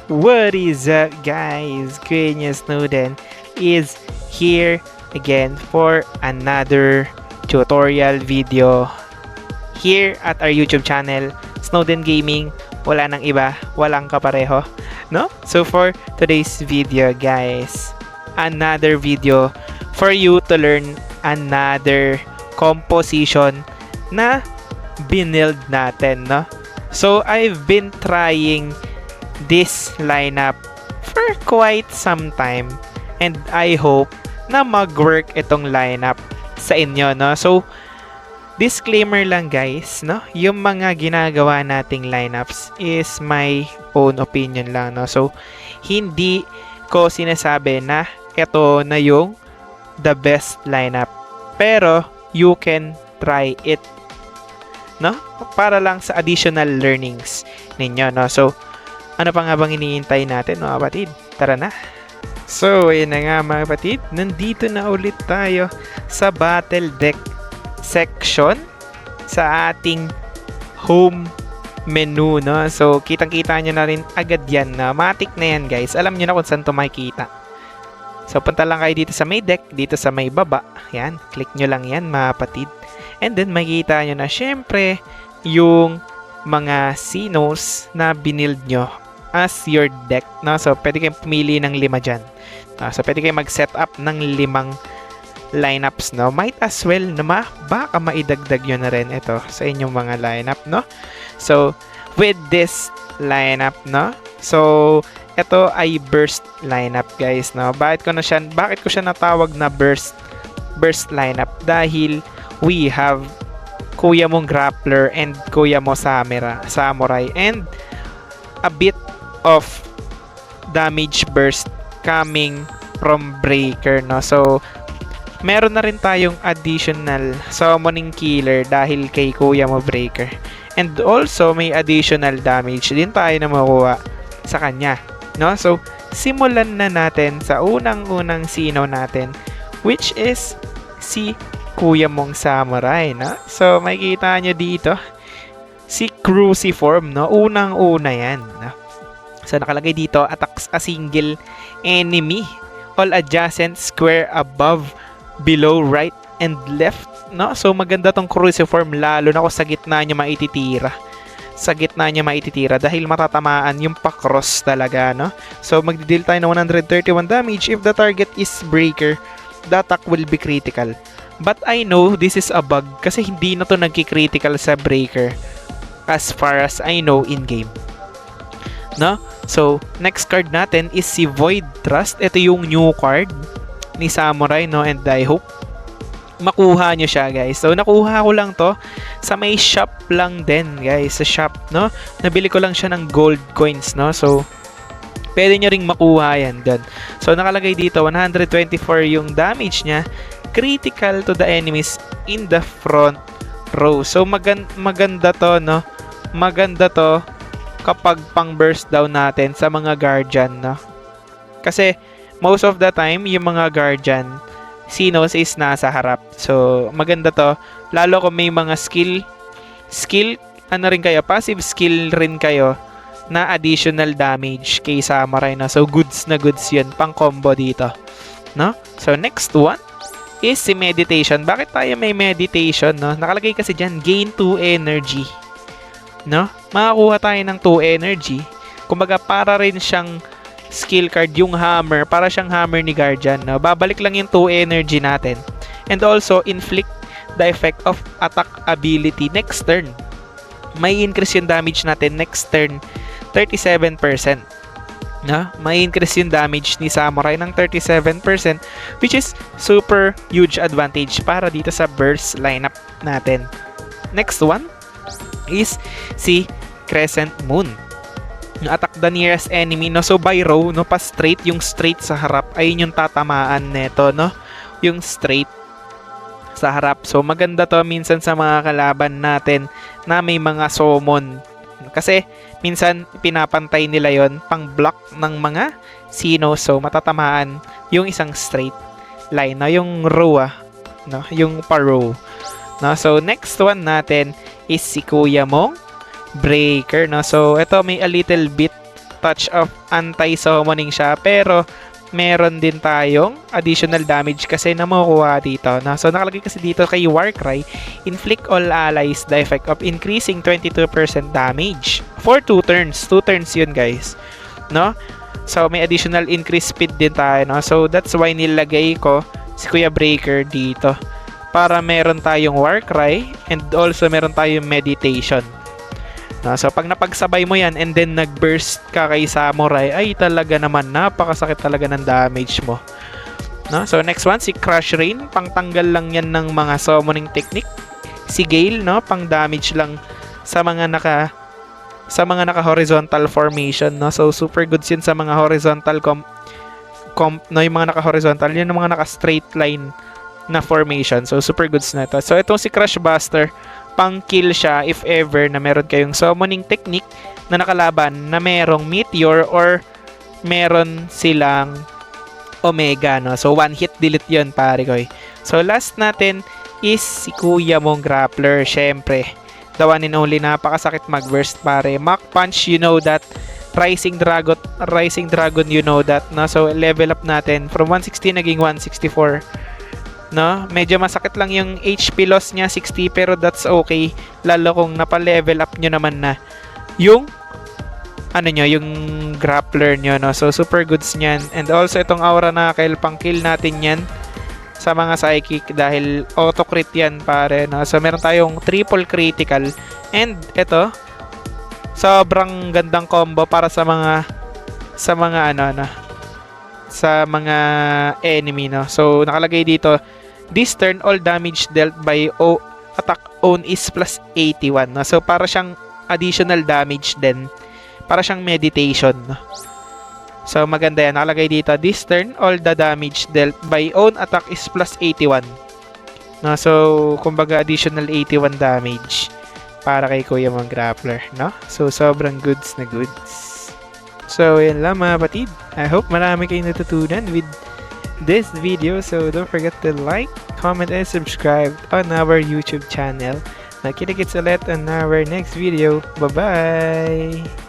What is up, guys? Kuya Snowden is here again for another tutorial video here at our YouTube channel, Snowden Gaming. Wala nang iba, walang kapareho, no? So for today's video, guys, another video for you to learn another composition na binild natin, no? So I've been trying this lineup for quite some time and I hope na mag-work itong lineup sa inyo, no? So disclaimer lang, guys, no? Yung mga ginagawa nating lineups is my own opinion lang, no? So hindi ko sinasabi na ito na yung the best lineup, pero you can try it, no? Para lang sa additional learnings ninyo, no? So ano pa nga bang iniintay natin, mga kapatid? Tara na! So, ayun na nga, mga kapatid. Nandito na ulit tayo sa Battle Deck section sa ating home menu, no? So, kitang-kita nyo na rin agad yan, na matik na yan, guys. Alam nyo na kung saan ito makikita. So, punta lang kayo dito sa may deck, dito sa may baba. Yan, click nyo lang yan, mga kapatid. And then, makikita nyo na, syempre, yung mga Sinos na binild nyo as your deck, no? So pwede kayong pumili ng 5 dyan, so pwede kayong mag-set up ng 5 lineups, no? Might as well na baka maidagdag yun na rin ito sa inyong mga lineup, no? So with this lineup, no? So ito ay burst lineup, guys, no? Bakit ko siya natawag na burst lineup? Dahil we have Kuya mong Grappler and Kuya mo Samurai and a bit of damage burst coming from Breaker, no? So meron na rin tayong additional summoning killer dahil kay Kuya mo Breaker, and also may additional damage din tayo na makuha sa kanya, no? So simulan na natin sa unang-unang sino natin, which is si Kuya mong Samurai, no? So makikita nyo dito si Cruciform, no? Unang-una yan, no? So nakalagay dito, attacks a single enemy, all adjacent square above, below, right, and left, no? So maganda tong Cruciform, lalo na kung sa gitna niya maititira. Sa gitna niya maititira dahil matatamaan yung pa-cross talaga, no? So magdi-deal tayo ng 131 damage. If the target is Breaker, the attack will be critical. But I know this is a bug kasi hindi na to nagki-critical sa Breaker as far as I know in game, no? So next card natin is si Void Trust. Ito yung new card ni Samurai, no? And I hope makuha nyo siya, guys. So nakuha ko lang to sa may shop lang din, guys, sa shop, no? Nabili ko lang siya ng gold coins, no? So pwede nyo ring makuha yan dun. So nakalagay dito 124 yung damage niya, critical to the enemies in the front row. So maganda to, no? Maganda to kapag pang burst down natin sa mga guardian, no? Kasi most of the time yung mga guardian Sinos is nasa harap. So maganda to lalo kung may mga skill ano rin kayo, passive skill rin kayo na additional damage kay Samurai, na. So goods na goods yun, pang combo dito, no? So next one is si Meditation. Bakit tayo may Meditation, no? Nakalagay kasi dyan, gain 2 energy, no? Makakuha tayo ng 2 energy. Kumbaga para rin siyang skill card yung hammer, para siyang hammer ni Guardian, no? Babalik lang yung 2 energy natin. And also inflict the effect of attack ability next turn. May increase yung damage natin next turn 37%, no? May increase yung damage ni Samurai ng 37%, which is super huge advantage para dito sa burst lineup natin. Next one is si Crescent Moon. Yung attack the nearest enemy, no? So by row, no? Pa straight, yung straight sa harap ayun yung tatamaan neto, no? Yung straight sa harap. So maganda to minsan sa mga kalaban natin na may mga summon, kasi minsan pinapantay nila yon pang block ng mga Sino. So matatamaan yung isang straight line, no? Yung row, no? Yung pa row, no? So next one natin is si Kuya mong Breaker, no? So ito may a little bit touch of anti-summoning siya, pero meron din tayong additional damage kasi na makukuha dito. No? So nakalagay kasi dito kay Warcry, inflict all allies the effect of increasing 22% damage for 2 turns. 2 turns yun guys. No? So may additional increase speed din tayo. No? So that's why nilagay ko si Kuya Breaker dito. Para meron tayong Warcry and also meron tayong meditation. No, so pag napagsabay mo yan and then nag-burst ka kay Samurai, ay talaga naman napakasakit talaga ng damage mo. No? So next one, si Crush Rain, pangtanggal lang yan ng mga summoning technique. Si Gale, no, pang damage lang sa mga naka horizontal formation, no. So super good yun sa mga horizontal no, yung mga naka horizontal, yun yung mga naka straight line na formation. So super goods na ito. So itong si Crush Buster, pang kill siya if ever na meron kayong summoning technique na nakalaban na merong meteor or meron silang omega, no. So one hit delete yun, pare ko. So last natin is si kuya mong grappler. Syempre, the one and only, napakasakit mag-burst, pare. Mach Punch, you know that. Rising Dragon, you know that, no. So level up natin from 160 naging 164. No, medyo masakit lang yung HP loss niya 60, pero that's okay, lalo kung napa-level up nyo naman na yung yung grappler nyo, no. So super goods niyan. And also itong Aura Knuckle, pang kill natin yan sa mga psychic dahil auto crit yan, pare, no. So meron tayong triple critical, and ito sobrang gandang combo para sa mga enemy, no. So nakalagay dito, this turn all damage dealt by attack own is plus 81, no. So para siyang additional damage din, para siyang meditation, no. So maganda yan, nakalagay dito, this turn all the damage dealt by own attack is plus 81, no. So kumbaga additional 81 damage para kay kuya mong grappler, no. So sobrang goods na goods. So, yan lang mga kapatid. I hope marami kayong natutunan with this video. So, don't forget to like, comment, and subscribe on our YouTube channel. Nakita-kits ulit on our next video. Bye-bye!